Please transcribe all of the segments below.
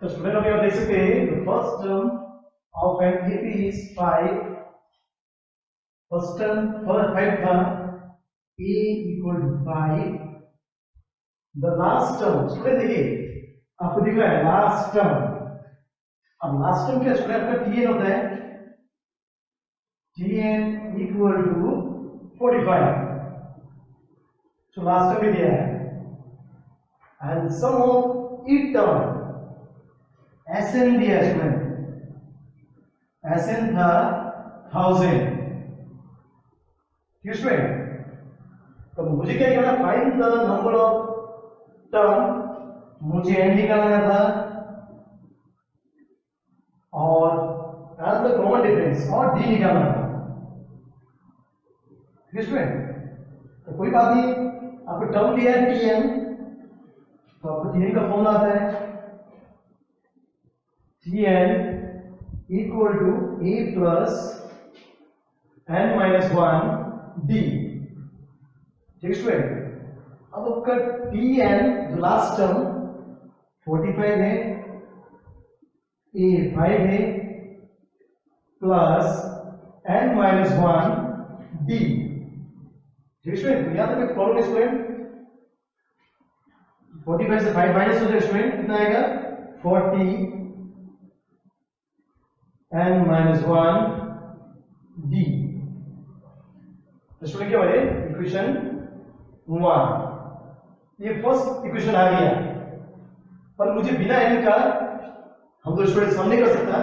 तो स्टूडेंट अभी आप देख सकते हैं first term of an AP is 5। First term first 5 था a equal to 5। The last term student देखिए आपको दिख रहा है लास्ट टर्म। अब लास्ट टर्म क्या स्टूडेंट आपका tn होता है, tn इक्वल टू 45। तो लास्ट टर्म भी दिया है and sum of each term Sn दिया है स्टूडेंट, Sn था 1000। ठीक है स्टूडेंट, तो मुझे क्या करना, find the number of term, मुझे n निकालना था और द कॉमन डिफरेंस और d निकालना था। ठीक है स्टूडेंट, तो कोई बात नहीं, आपको टर्म दिया है tn, तो आपको tn का फॉर्मूला आता है Tn equal to a plus n minus 1 d। ठीक है, अब आपका Tn जो लास्ट टर्म 45 है, a 5 है प्लस n minus 1 d। ठीक है, तो यहां तक प्रॉब्लम है स्टूडेंट, 45 से 5 माइनस हो जाए स्टूडेंट, कितना आएगा 40 n minus 1 d। तो स्टूडेंट क्या बने, इक्वेशन 1। ये फर्स्ट इक्वेशन आ गया, पर मुझे बिना n का हम तो स्टूडेंट सामने कर सकता,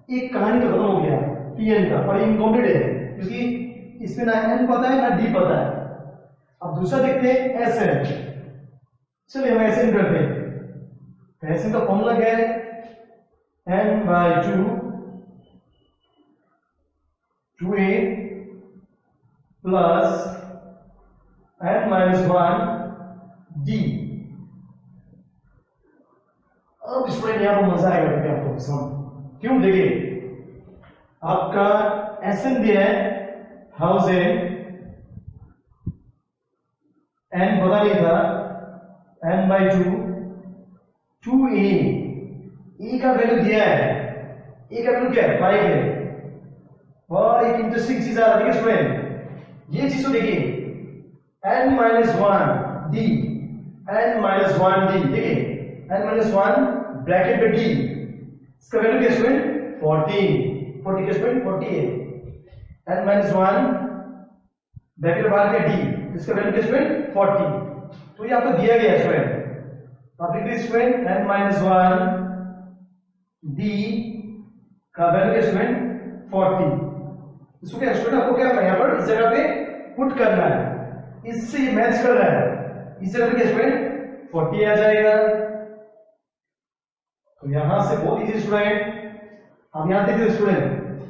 एक कहानी तो खत्म हो गया tn का, और इनकम्प्लीट है क्योंकि इसमें ना n पता है ना d पता है। अब दूसरा देखते हैं Sn। चलिए हम Sn करते हैं। तो Sn का फॉर्मूला क्या है, n/2 2a plus n minus 1 d। अब स्टूडेंट यहां पर मजा आएगा देखिए आपको समझ, क्यों देखिए आपका Sn दिया है 1000, n पता नहीं था, n/2 2a, e का वैल्यू दिया है, e का वैल्यू क्या है 5 है। और एक इंटरेस्टिंग चीज आ रही है स्टूडेंट, ये चीज तो देखिए n minus 1 d, n minus 1 d, देखिए n minus 1 ब्रैकेट में d, इसका वैल्यू क्या स्टूडेंट 40 का स्टूडेंट 40 है, n minus 1 ब्रैकेट बाहर का d, इसका वैल्यू क्या स्टूडेंट 40। तो ये आपको दिया गया स्टूडेंट, तो आप लिख दीजिए स्टूडेंट n minus 1 d का वैल्यू क्या स्टूडेंट 40। इसको क्या स्टूडेंट आपको क्या करना है, यहाँ पर इस जगह पे पुट करना है, इससे मैच कर रहा है, इस जगह पे क्या स्टूडेंट 40 आ जाएगा। तो यहां से बहुत इजी स्टूडेंट, अब यहां देखिए स्टूडेंट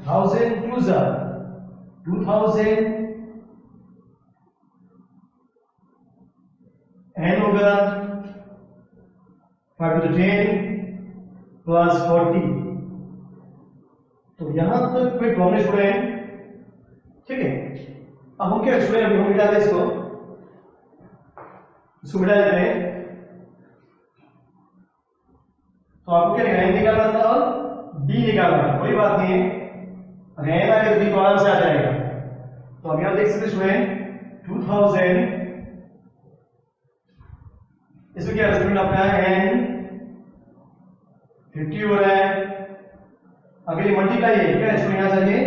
1000 2 जा 2000 n होगा 5 to the 10 प्लस 40। तो यहां तक कोई प्रॉब्लम स्टूडेंट, ठीक है। अब हम क्या स्टूडेंट, अभी हम मिटा दें इसको मिटा देते हैं। तो आपको क्या n निकालना था और d निकालना था, कोई बात नहीं है, अगर n आ गया तो d तो आराम से आ जाएगा। तो अब यहां देख सकते स्टूडेंट 2000, इसमें क्या स्टूडेंट अपना n 50 हो रहा है, अगर ये मल्टीप्लाई है क्या स्टूडेंट, यहां से ये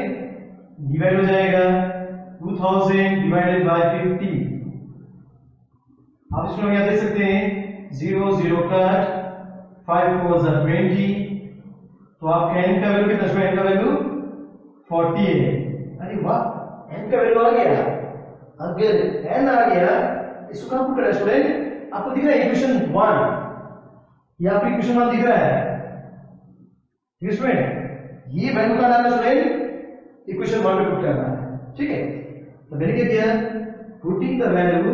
डिवाइड हो जाएगा 2000 डिवाइडेड बाय 50। आप इसमें यहां देख सकते हैं 0 0 कट 5 4 जा 20, तो आपका n का वैल्यू कितना स्टूडेंट, n का वैल्यू 40 है। अरे वाह, n का वैल्यू आ गया, अगर n आ गया इसको कहां पुट करें स्टूडेंट, आपको दिख रहा है इक्वेशन 1, ये आपको इक्वेशन 1 दिख रहा है। ठीक है स्टूडेंट, ये वैल्यू का नाम है स्टूडेंट इक्वेशन 1 में पुट करना है। ठीक है, तो मैंने क्या किया, putting the value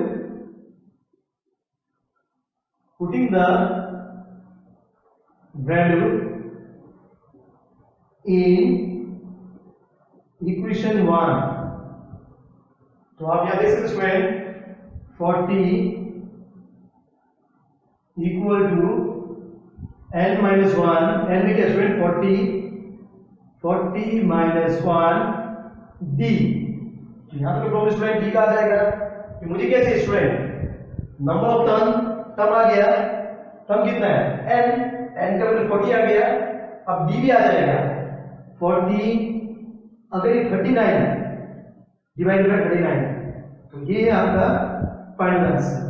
in equation 1। तो आप यहां देख सकते student 40 equal to n minus 1, n में क्या स्टूडेंट 40 minus 1 d। तो यहाँ पे प्रॉब्लम स्टूडेंट d का आ जाएगा कि मुझे क्या चाहिए स्टूडेंट, नंबर ऑफ टर्म आ गया, टर्म कितना है n का वैल्यू 40 आ गया, अब d भी आ जाएगा 40, अगर ये 39 डिवाइड बाय 39, तो ये है आपका फाइनल आंसर,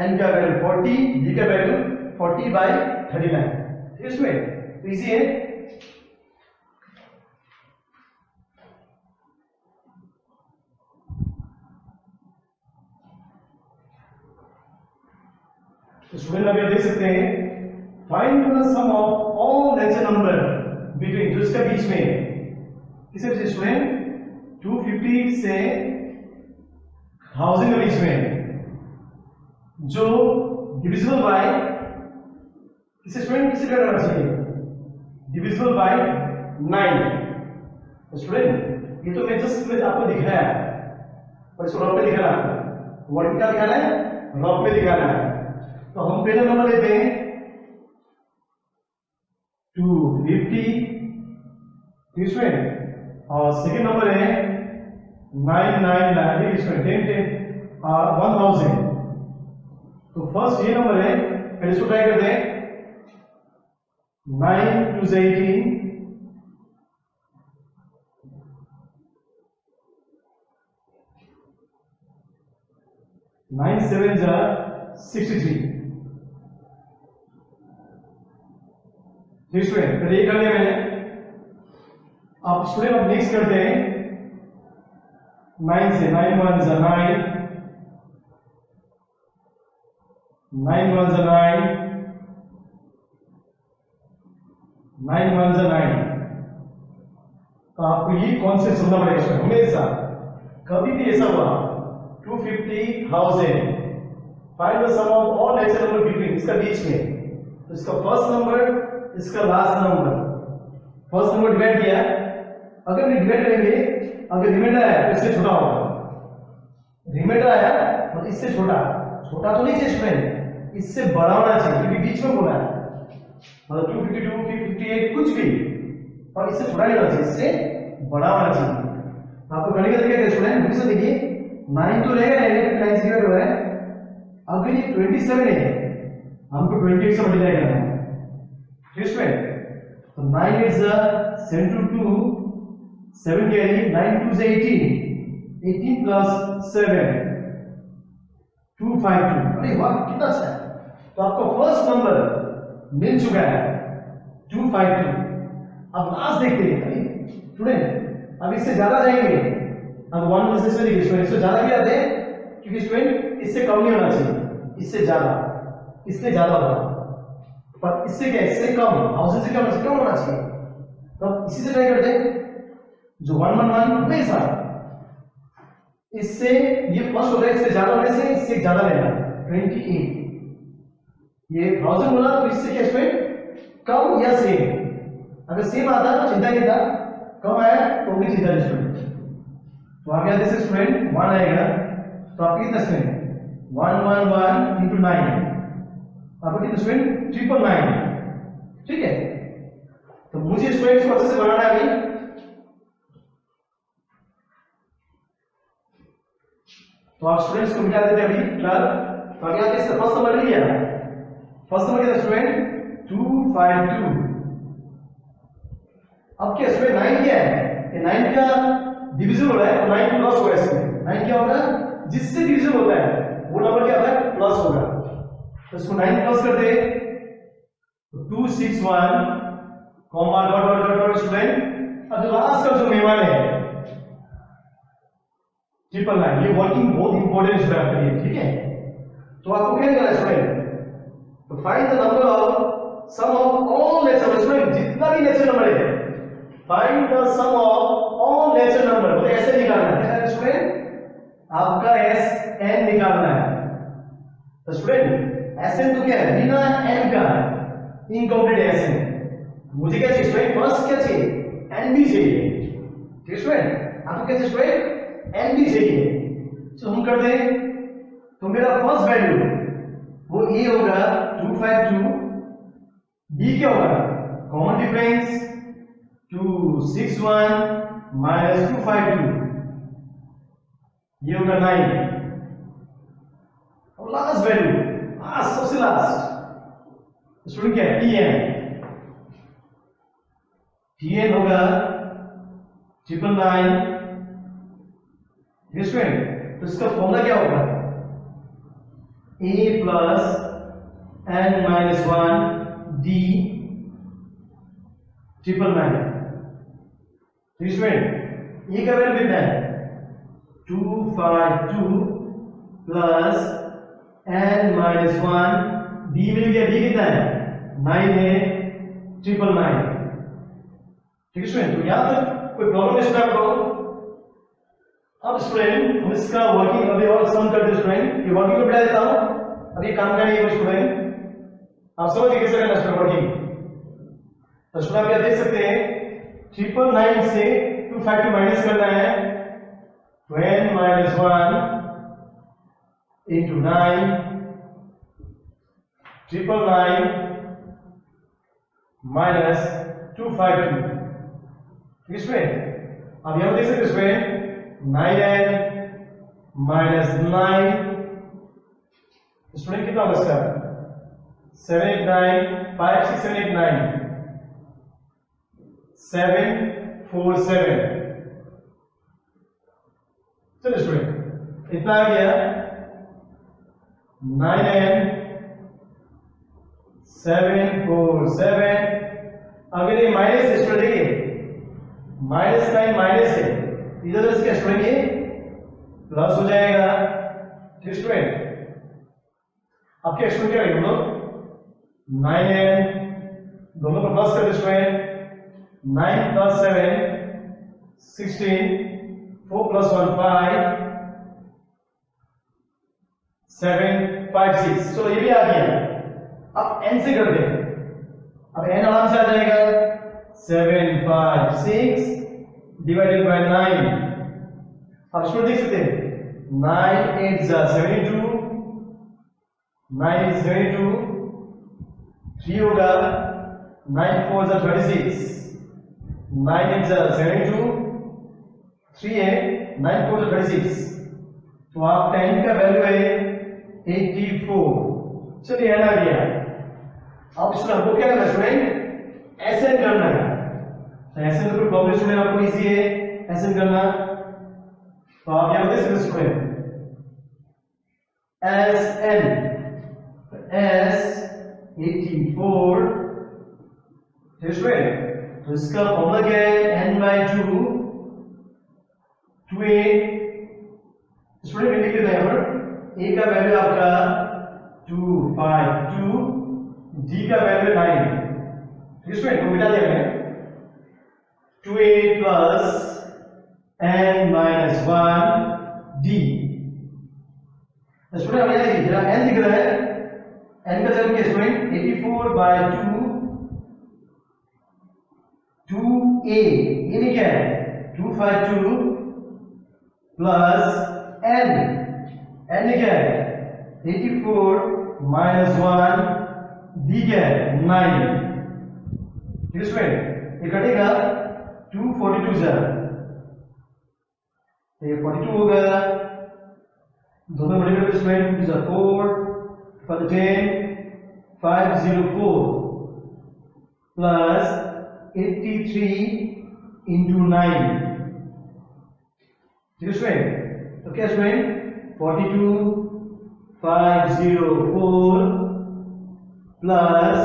n का वैल्यू 40, d का वैल्यू 40 बाय 39। इसमें इजी है। तो स्टूडेंट अभी आप देख सकते हैं, find the sum of all natural number between, जो इसका बीच में किसे बीच स्टूडेंट 250 से 1000 के बीच में, जो डिविजिबल बाय किसे स्टूडेंट किसे करना चाहिए, डिविजिबल बाय 9। तो स्टूडेंट ये तो मैं जस्ट आपको दिखाया, और इसको रफ पे दिखाना, वर्ड क्या दिखाना है, रफ पे दिखाना है। तो हम पहला नंबर लेते हैं 250 स्टूडेंट, और सेकेंड नंबर है 999 स्टूडेंट 1000। तो फर्स्ट ये नंबर है, पहले इसको ट्राई करते हैं, 9 2 से 18, 9 7 जा 63। स्टूडेंट पहले ये कर लिया मैंने, अब स्टूडेंट अब नेक्स्ट करते हैं 9 से, 9 1 जा 9, 9 1 जा 9, 9 1 जा 9। तो आपको ये कॉन्सेप्ट समझना पड़ेगा हमेशा, कभी भी ऐसा हुआ 250,000, find the sum of all natural number between, इसका बीच में, तो इसका फर्स्ट नंबर इसका last number, first number divide किया, अगर मैं डिवाइड करेंगे, अगर रिमाइंडर आया तो इससे छोटा होगा, रिमाइंडर आया तो इससे छोटा, छोटा तो नहीं चाहिए स्टूडेंट, इससे बड़ा होना चाहिए, क्योंकि बीच में बोला है, मतलब 252 258 कुछ भी, और इससे छोटा नहीं होना चाहिए, इससे बड़ा होना चाहिए। आपको करने का तरीका क्या स्टूडेंट, मुझे देखिए 9 तो रहेगा, नेगेटिव 9 से डिवाइड हो रहा है, अगर ये 27 है हमको 28 से मल्टीप्लाई करना है, तो 9 is 7 to 2, 7 carry, 9 2 से 18, 18 plus 7 252। अरे वाह कितना अच्छा है। तो आपको फर्स्ट नंबर मिल चुका है 252। अब लास्ट देखते हैं स्टूडेंट, अब इससे ज्यादा जाएंगे, अब 1 में से देखिए स्टूडेंट, इससे ज्यादा भी आते हैं, क्योंकि स्टूडेंट इससे कम नहीं होना चाहिए, इससे ज्यादा, इससे ज्यादा होगा, पर इससे क्या, इससे कम, 1000 से कम होना चाहिए। तो इसी से ट्राई करते हैं, जो 111 हमेशा इससे, ये फर्स्ट होता है, इससे ज्यादा होने से इससे ज्यादा लेना 28, ये 1000 बोला तो इससे क्या स्टूडेंट कम या सेम, अगर सेम आता तो चिंता नहीं था, कम आया तो भी चिंता नहीं स्टूडेंट। तो आगे आते से स्टूडेंट 1 आएगा, तो आपकी कितना स्टूडेंट 111 into 9, आपको कितना स्टूडेंट 999, ठीक है। तो मुझे स्टूडेंट्स को अच्छे से बनाना है अभी, तो आप स्टूडेंट्स को मिटा देते हैं अभी फिलहाल। तो अभी आते हैं फर्स्ट नंबर लिया, फर्स्ट नंबर क्या था स्टूडेंट 252। अब क्या स्टूडेंट 9 क्या है, ये 9 का डिवीजन हो रहा है, तो 9 प्लस होगा, इसमें 9 क्या होगा, जिससे डिवीजन होता है वो नंबर क्या होता है, प्लस होगा। तो इसको 9 प्लस कर दे, 261 comma dot dot dot dot student. अब लास्ट का जो मेहमान है 999, ये वर्किंग बहुत इंपॉर्टेंट है आपके लिए, ठीक है। तो आपको क्या करना है स्टूडेंट, तो find the number of sum of all natural, student जितना भी नेचुरल नंबर है, find the sum of all natural number, मतलब ऐसे निकालना है, क्या है स्टूडेंट, आपका एस एन निकालना है। तो स्टूडेंट एस एन तो क्या है, बिना एन का इनकम्प्लीट एस एन, मुझे क्या चाहिए स्टूडेंट, फर्स्ट क्या चाहिए, एन भी चाहिए, ठीक है स्टूडेंट, आपको क्या चाहिए स्टूडेंट, एन भी चाहिए। तो हम करते हैं, तो मेरा फर्स्ट वैल्यू वो ए होगा 252 डी क्या होगा, कॉमन डिफरेंस 261 माइनस 252, ये होगा 9। और लास्ट वैल्यू, सबसे लास्ट स्टूडेंट क्या है, टीएन होगा 999। स्टूडेंट तो इसका फॉर्मूला क्या होगा, a plus n minus 1 d 999। Student A का वैल्यू कितना है, 252 प्लस n माइनस 1 d मिल गया, d कितना है 9 है, 999। ठीक है स्टूडेंट, तो यहां तक कोई प्रॉब्लम है आपको। अब स्टूडेंट हम इसका वर्किंग अभी और सम करते हैं स्टूडेंट, ये वर्किंग में बढ़ा देता हूं, अब ये काम करने के स्टूडेंट आप समझ गए कैसे करना स्टूडेंट वर्किंग। तो स्टूडेंट आप यहां देख सकते हैं 999 से 252 माइनस करना है, 12 माइनस 1 into 9 999 माइनस 252। इसमें अब यहां देख सकते हैं इसमें 9n माइनस 9, स्टूडेंट कितना होगा इसका 789 56789 747। चलिए स्टूडेंट इतना आ गया 9n 747। अगर ये माइनस है स्टूडेंट, देखिए -9 माइनस है, इधर इसके स्टूडेंट ये प्लस हो जाएगा। ठीक स्टूडेंट, आपके स्टूडेंट क्या करेंगे लोग 9n दोनों को प्लस कर दे स्टूडेंट, 9 प्लस 7 16, 4 प्लस 1 5 7 5 6। चलो ये भी आ गया। अब n से कर दे, अब n आराम से आ जाएगा 756 डिवाइडेड बाय 9। अब इसको देख सकते हैं 9 8 72, 9 is 72, 3 होगा 9 4 36, 9 8 72, 3 है 9 4 36। तो आप 10 का वैल्यू है 84। चलिए आ गया। अब इसमें हमको क्या करना है स्टूडेंट, एसएन करना है। तो एसएन का कोई प्रॉब्लम स्टूडेंट आपको इजी है एसएन करना। तो आप यहां देख सकते हैं स्टूडेंट एसएन एस 84 स्टूडेंट, तो इसका फॉर्मूला क्या है n/2 2a। स्टूडेंट लिख लेते हैं यहां पर, a का वैल्यू आपका 252, d का वैल्यू 9। स्टूडेंट को मिटा दिया मैंने 2a plus n minus 1 d। Student अब यहां देखिए जरा n दिख रहा है, n का जब क्या स्टूडेंट 84/2 2a, ये क्या है 252 प्लस n क्या है 84 माइनस 1 d क्या है 9। ठीक है स्टूडेंट, ये कटेगा 242 से, ये 42 होगा, दोनों बड़े बड़े student is 4 for the 10 504 plus 83 into 9। ठीक है स्टूडेंट, तो क्या student 42 504 plus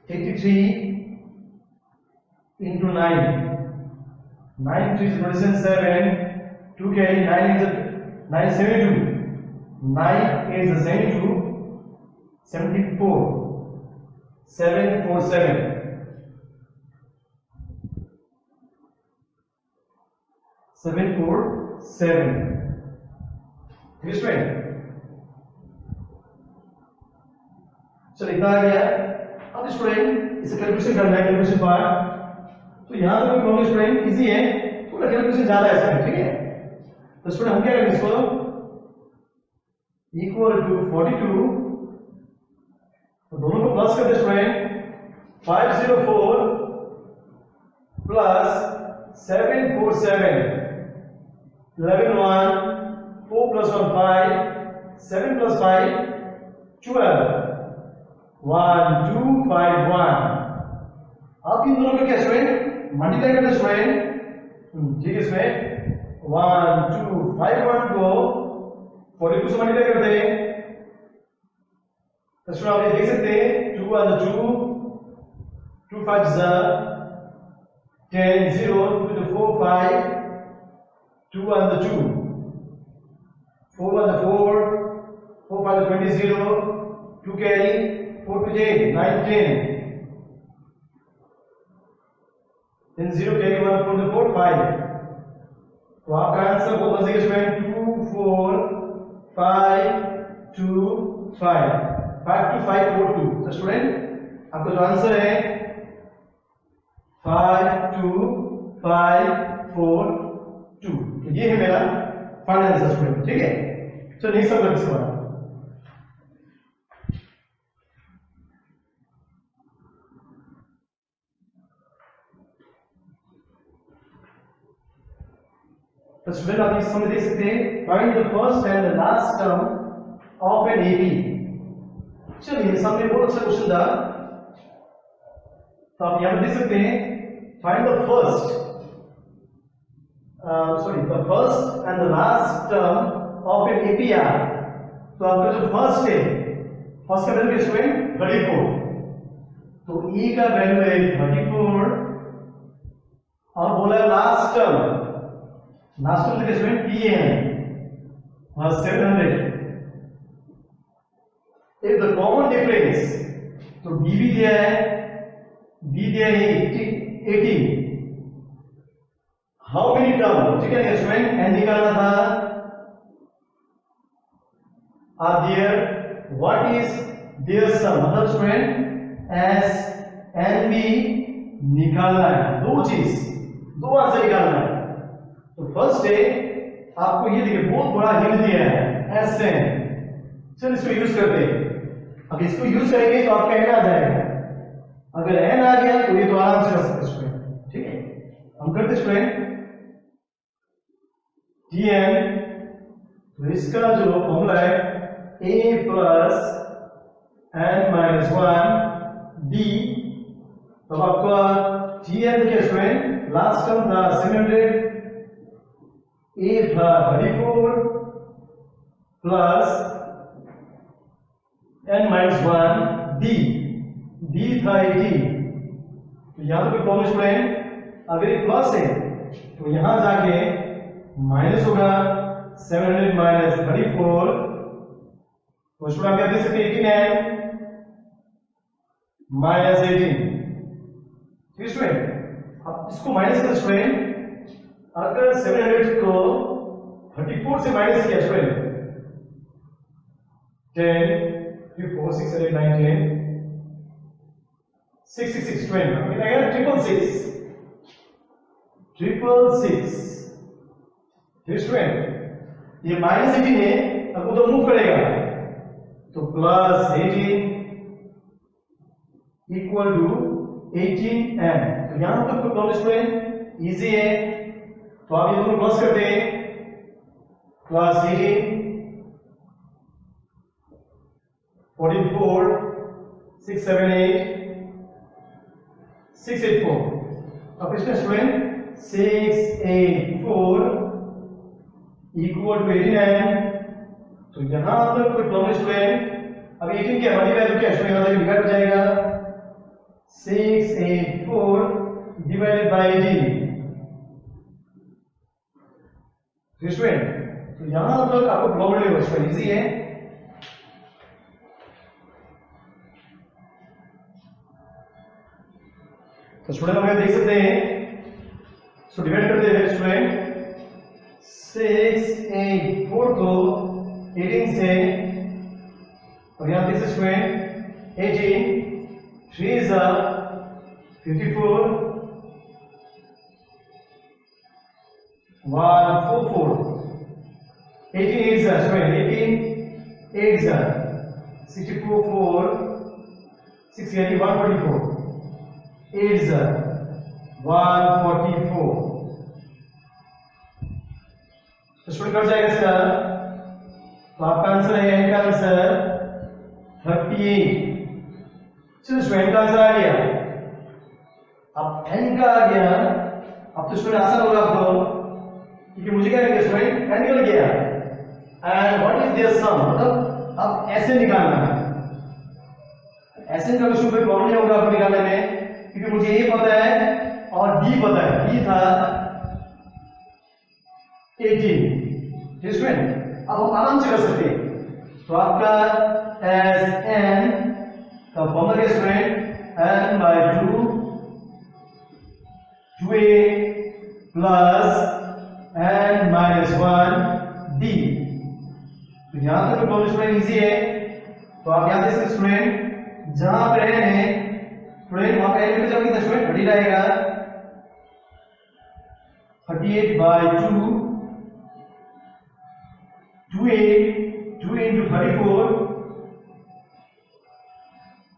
83 into 9, 9 3 is 27, 2 carry 9 is 972, 9 is 72, 74 747। चलो इतना आ गया। अब स्टूडेंट इसे कैलकुलेशन करना है, कैलकुलेशन पार्ट। तो यहां तक प्रॉब्लम स्टूडेंट इजी है, थोड़ा कैलकुलेशन ज्यादा है इसमें। ठीक है, तो स्टूडेंट हम क्या करेंगे, इसको इक्वल टू 42 तो दोनों को प्लस करते स्टूडेंट, 504 प्लस 747, 11 1, 4 plus 1 5, 7 plus 5 12, 1 2 5 1। अब इन दोनों में क्या स्टूडेंट मल्टीप्लाई करते स्टूडेंट, ठीक है, इसमें 1 2 5 1 को 42 से मल्टीप्लाई करते हैं, तो स्टूडेंट आप ये देख सकते हैं 2 और 2, 2 5 10 0, 2 to 4 5, 2 and 2, 4 and 4, 4 5 20 0, 2 carry, 4 to 8 9 10, then 0 carry 1 4 to 4 5। तो आपका आंसर बहुत बचेगा स्टूडेंट 2 4 5 2 5, 5 2 5 4 2। तो स्टूडेंट आपका जो आंसर है 5 2 5 4 2, ये है मेरा फाइनल आंसर स्टूडेंट, ठीक है। चलो नेक्स्ट सम करते हैं। तो स्टूडेंट आप इस समय देख सकते हैं find the first and the last term of an AB. चलिए सामने बहुत अच्छा क्वेश्चन था, तो आप यहां पर देख सकते हैं find the first the first and the last term of an APR। तो आपका जो फर्स्ट है, फर्स्ट का वैल्यू स्टूडेंट 34, तो E का वैल्यू है 34 और बोला last term student TN was 700। if the common difference, तो D भी दिया है, D दिया है 18, हाउ मेनी टर्म, ठीक है स्टूडेंट, एन निकालना था are there, what is their sum, मतलब स्टूडेंट एस एन बी निकालना है, दो आंसर निकालना है। तो फर्स्ट है आपको ये देखिए बहुत बड़ा हिंट दिया है एस एन, चल इसको यूज करते हैं। अब इसको यूज करेंगे तो आपका एन आ जाएगा, अगर एन आ गया तो ये तो आराम से कर सकते स्टूडेंट, ठीक है। हम करते स्टूडेंट Tn, तो इसका जो फॉर्मूला है a plus n minus 1 d, तो आपका Tn क्या स्टूडेंट, लास्ट टर्म था 700, a था 34 प्लस n माइनस 1 d था 18। तो यहां पे प्रॉब्लम स्टूडेंट अगर ये प्लस है तो यहां जाके माइनस होगा, 700 माइनस 34, तो स्टूडेंट आप क्या देख सकते हैं 18 है माइनस 18, ठीक स्टूडेंट। अब इसको माइनस कर स्टूडेंट, अगर 700 को 34 से माइनस किया स्टूडेंट 10 3 4 6 7 8 9 10 6 6 6 20, अब कितना आएगा 666, स्टूडेंट ये माइनस 18 है, अब उधर मूव करेगा तो प्लस 18 इक्वल टू 18n। तो यहां तक तो प्रॉब्लम स्टूडेंट इजी है, तो आप ये दोनों प्लस करते हैं, प्लस 18 44 678 684। अब इसमें स्टूडेंट 684 इक्वल टू 89, तो यहां तक कोई प्रॉब्लम स्टूडेंट, अब 18 की हमारी वैल्यू क्या स्टूडेंट, यहां से डिवाइड हो जाएगा 684 डिवाइडेड बाय 18, स्टूडेंट। तो यहां तक आपको प्रॉब्लम है स्टूडेंट, इजी है। तो स्टूडेंट हम देख सकते हैं, सो डिवाइड करते हैं स्टूडेंट 684 को 18 से, और यहां देख सकते हैं 18 3 is 54 144 18 8 is 18 8 is 64 4 6 यानी 144, 8 is 144। तो स्टूडेंट कट जाएगा इसका, तो आपका आंसर है n का आंसर 38। चलो स्टूडेंट का आंसर आ गया। अब n का आ गया, अब तो स्टूडेंट आसान होगा आपको, क्योंकि मुझे क्या निकला स्टूडेंट, n निकल गया। And what is their sum, मतलब अब ऐसे निकालना है। ऐसे का कुछ कोई प्रॉब्लम नहीं होगा आपको निकालने में, क्योंकि मुझे ये पता है और d पता है। d था 18, ठीक स्टूडेंट। अब हम आराम से कर सकते हैं। तो आपका एस n का फॉर्मूला क्या student, n by 2 2a plus n minus 1 d। तो यहां तक प्रॉब्लम स्टूडेंट इजी है। तो आप याद रखिए स्टूडेंट, जहां पे है स्टूडेंट वहां पे n जब कितना स्टूडेंट 30 आएगा, 38 by 2 2a 2 into 34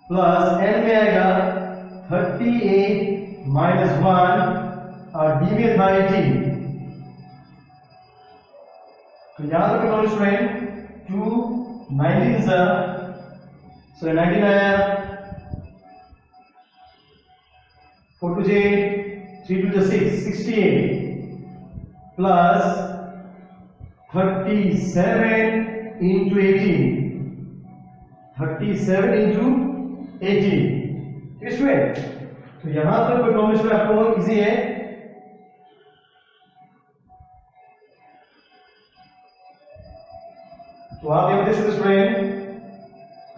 plus n में आएगा 38 minus 1 और d में था 18। तो यहां तक नॉलेज स्टूडेंट 2 19 सा, सो 19 आया, 4 to 8 3 to 6 68 plus 37 into 18 37 into 18, इसमें तो यहां तक कोई प्रॉब्लम में आपको इजी है। तो आप ये देख सकते student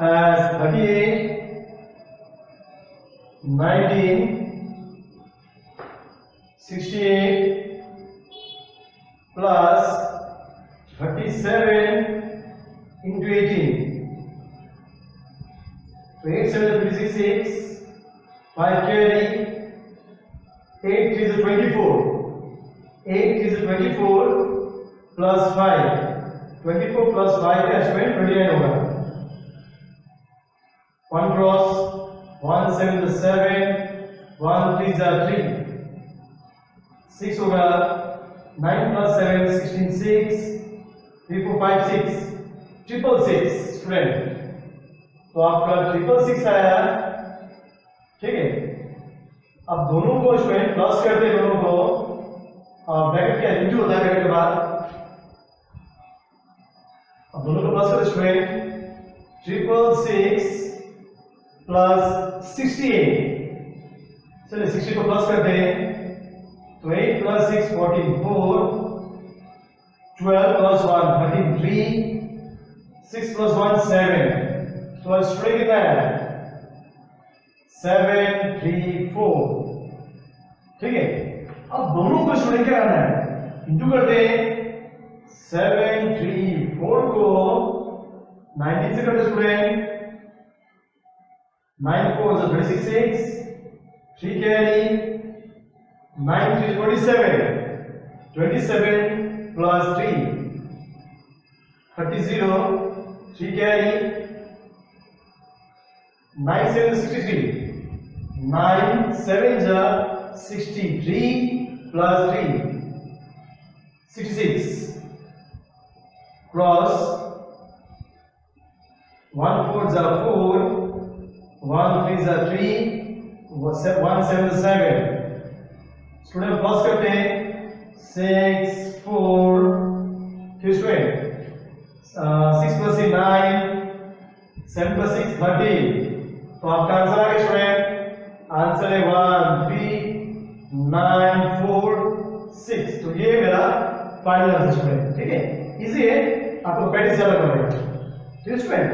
as 38 19 68 plus 37 into 18, so 8 7 is 36, 5 carry, 8 is 24, 8 is 24 plus 5, 24 plus 5 is 29 होगा। 1 cross 1 7 is 7, 1 3 is 3, 6 होगा, 9 plus 7 16 6, 3 4 5 6, 666 स्टूडेंट। तो आपका 666 आया, ठीक है। अब दोनों को स्टूडेंट प्लस करते हैं, दोनों को ब्रैकेट क्या इंटू होता है ब्रैकेट के बाद। अब दोनों को प्लस करते स्टूडेंट 666 प्लस 68, चलिए 60 को प्लस करते हैं, तो 8 plus 6 14 4, 12 plus 1 13 3, 6 plus 1 7, तो स्टूडेंट कितना है 7 3 4, ठीक है। अब दोनों को स्टूडेंट क्या करना है, इंटू करते हैं। 7 3 4 को 19 से करते student, 9 4 is 36, 3 carry, 9 3 27, 27 plus 3 30, 3 carry, 9 7 63, 9 7 is 63 plus 3 66, cross 1 4 is 4, 1 3 is 3, 1 7 is 7, student plus करते हैं 6 4 फिर स्टूडेंट 6 plus 9, 7 plus 6 13, तो आपका आंसर आ गया स्टूडेंट, आंसर है 1 3 9 4 6। तो ये मेरा फाइनल आंसर स्टूडेंट, ठीक है। इजी है, आपको प्रैक्टिस ज्यादा करना है, ठीक है स्टूडेंट।